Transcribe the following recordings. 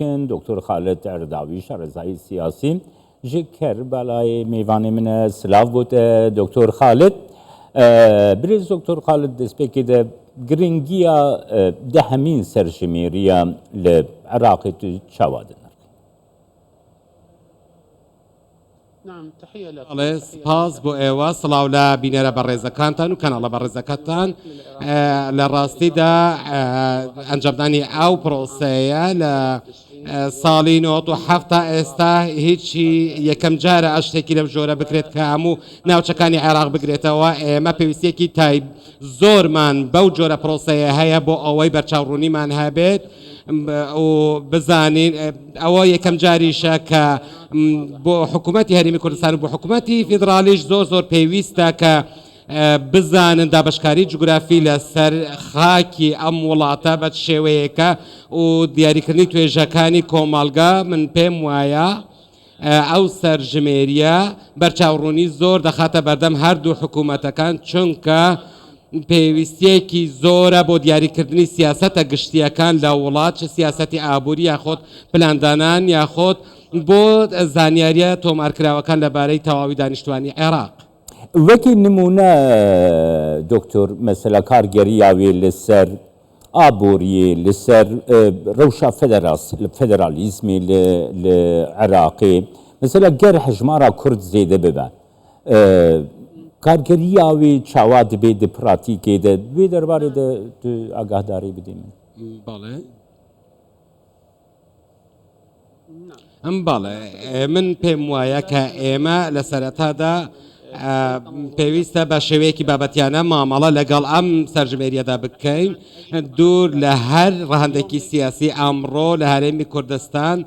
دکن دکتر خالد ارداوی شارزایی سیاسی جی کربلای میوانی من سلاف بود دکتر خالد بریز دکتر خالد دسپیکی ده گرینگیا ده همین سرشمیریا لعراقی تو چوادن نعم تحية لك. سپاس بۆ ئێوە سڵاو لە بینێرە بەڕێزەکانتان و کەناڵە بەڕێزەکەتان لە ڕاستیدا ئەنجامدانی ئەو پرۆسەیە لە ساڵی 97 تا ئێستا هیچی یەکەم جارە ئەشتێکی لەو جۆرە بکرێت کە هەموو ناوچەکانی عێراق بگرێتەوە. ئێمە پێویستیەکی تای زۆرمان بەو جۆرە پرۆسەیە هەیە بۆ ئەوەی بەرچاوڕوونیمان هەبێت و بزانین ئەوە یەکەم جاریشە کە بۆ حکوومەتی هەرێمی کوردستان و بۆ حکوومەتی فیدرالیش زۆر پێویستە کە بزانن دابشکاری جوگرافی لەسەر خاکی ئەم وڵاتە بە شێوەیەکە و دیاریکردنی توێژەکانی کۆمەڵگە من پێم وایە ئەو سەرژمێریە بەرچاوڕوونی زۆر دەخاتە بەردەم هەردوو حکوومەتەکان چونکە پێویستیەکی زۆرە بۆ دیاریکردنی سیاسەتە گشتیەکان لە وڵات چه سیاسەتی ئابووری یاخۆت پلاندانان یاخۆت بۆ زانیاریە تۆمارکراوەکان لەبارەی تەواوی دانیشتوانی عێراق. وەکی نمونە دکتۆر مەسەلە کارگەریاوی لەسەر ئابووری لەسەر ڕەوشە فێدرالیزمی لە عێراقی مەسەلە گەر هەژمارە کورد زێدە ببە کارگەریاوی چاوا دەبێت دە پراتیکێدە دوێ دەربارەدا ئاگاهداری بدەین. بەڵێ بەڵێ من پێم وایە کە ئێمە لە سەرەتادا پێویستە بە شێوەیەکی بابەتیانە مامەڵە لەگەڵ ئەم سەرژمێریەدا بکەین دوور لە هەر ڕەهەندێکی سیاسی ئەمڕۆ لە هەرێمی کوردستان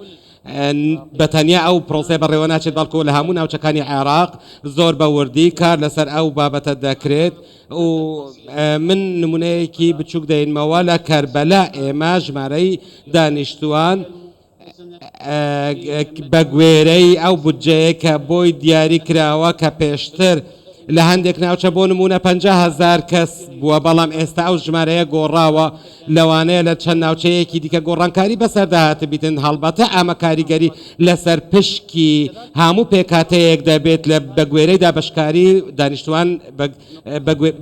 بەتەنیا ئەو پرۆسەی بەڕێوە ناچێت بەڵکو لە هەموو ناوچەکانی عێراق زۆر بە وردی کار لەسەر ئەو بابەتە دەکرێت و من نمونەیەکی بچووک دەینمەوە لە کەربەلا ئێمە ژمارەی دانیشتوان بە گوێرەی ئەو بودجەیە کە بۆی دیاری کراوە کە پێشتر لە هەندێک ناوچە بۆ نمونە 50,000 کەس بووە بەڵام ئێستا ئەو ژمارەیە گۆڕاوە لەوانەیە لە چەند ناوچەیەکی دیکە گۆڕانکاری بەسەرداهاتە بیتن هەڵبەتە ئامە کاریگەری لەسەر پشکی هەموو پێکاتەیەک دەبێت لە بەگوێرەی دابشکاری دانیشتوان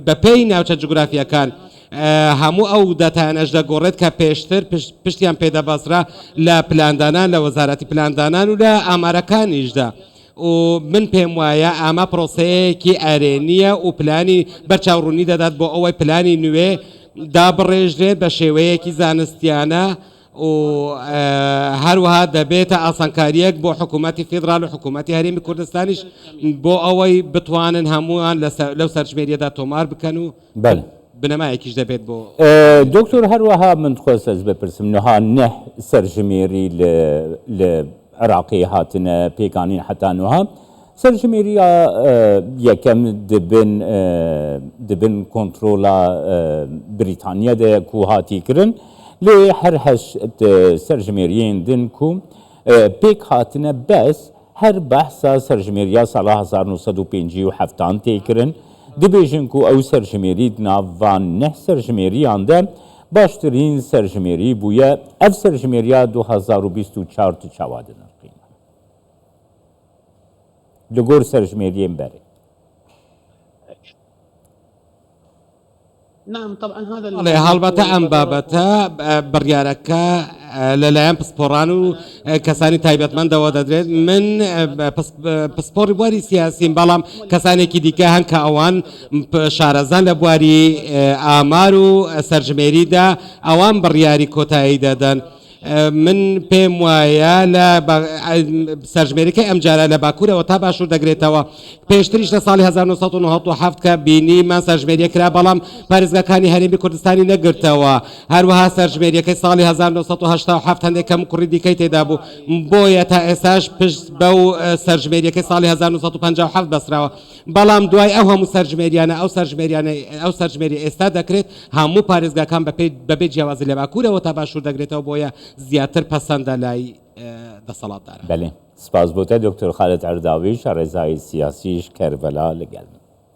بە پێی ناوچە جوگرافیەکان هەموو ئەو دەتانەش دەگۆڕێت کە پێشتر پشتیان پێدەبەسرا لە پلاندانان لە وەزارەتی پلاندانان و لە ئامارەکانیشدا و من پێم وایە ئامە پرۆسەیەکی ئارێنیە و پلانی بەرچاوڕوونی دەدات بۆ ئەوەی پلانی نوێ دابڕێژرێت بە شێوەیەکی زانستیانە و هەروەها دەبێتە ئاسانکاریەک بۆ حکوومەتی فیدرال و حکوومەتی هەرێمی کوردستانیش بۆ ئەوەی بتوانن هەمووان لەو سەرژمێریەدا تۆمار بکەن و بنەمایەکیش دەبێت بۆ دکتۆر هەروەها من خۆسەز بپرسم نەها نە سەرژمێری لە عراقی هاتنە پێکانین حتانوها سەرژمێریە یەکەم دبن کۆنترۆلا بریتانیا دە کو هاتی کردن لێ هەر هەش سەرژمێریین دن کو پێک هاتنە بەس هەر بەحسا سەرژمێریە ساڵا 1957 تێکردن دەبێژن کو ئەو سەرژمێری ناوان نە سەرژمێریاندا باشترین سەرژمێری بووە ئەف سەرژمێریە 2024 چاوادن لەگۆر سەرژمێریên berê. نعم طبعا هذا هەڵبەتە ئەم بابەتە بڕیارەکە لەلایەن پسپۆڕان و کەسانی تایبەتمەندەوە دەدرێت من پسپۆڕی بواری سیاسیم بەڵام کەسانێکی دیکە هەن کە ئەوان شارەزان لە بواری ئامار و سەرژمێریدا ئەوان بڕیاری کۆتایی دەدەن. من پێم وایە لە سەرژمێریەکەی ئەمجارە لە باکوورەوە تا باشوور دەگرێتەوە پێشتریش لە ساڵی 1997 کە بینیمان سەرژمێریە کرا بەڵام پارێزگاکانی هەرێمی کوردستانی نەگرتەوە هەروەها سەرژمێریەکەی ساڵی 1987 هەندێک کەم کوڕی دیکەی تێدا بوو بۆیە تا ئێستاش پشت بەو سەرژمێریەکەی ساڵی 1957 بەسراوە بەڵام دوای ئەو هەموو سەرژمێریانە ئەو سەرژمێری ئێستا دەکرێت هەموو پارێزگاکان بەپێی جیاوازی لە باکوورەوە تا باشوور دەگرێتەوە بۆیە زیاتر پەسەندە لای دەسەڵاتدارە. بەڵێ سپاس بۆتە دکتۆر خالد ئەرداوی شارێزایی سیاسیش کەربەلا لەگەڵ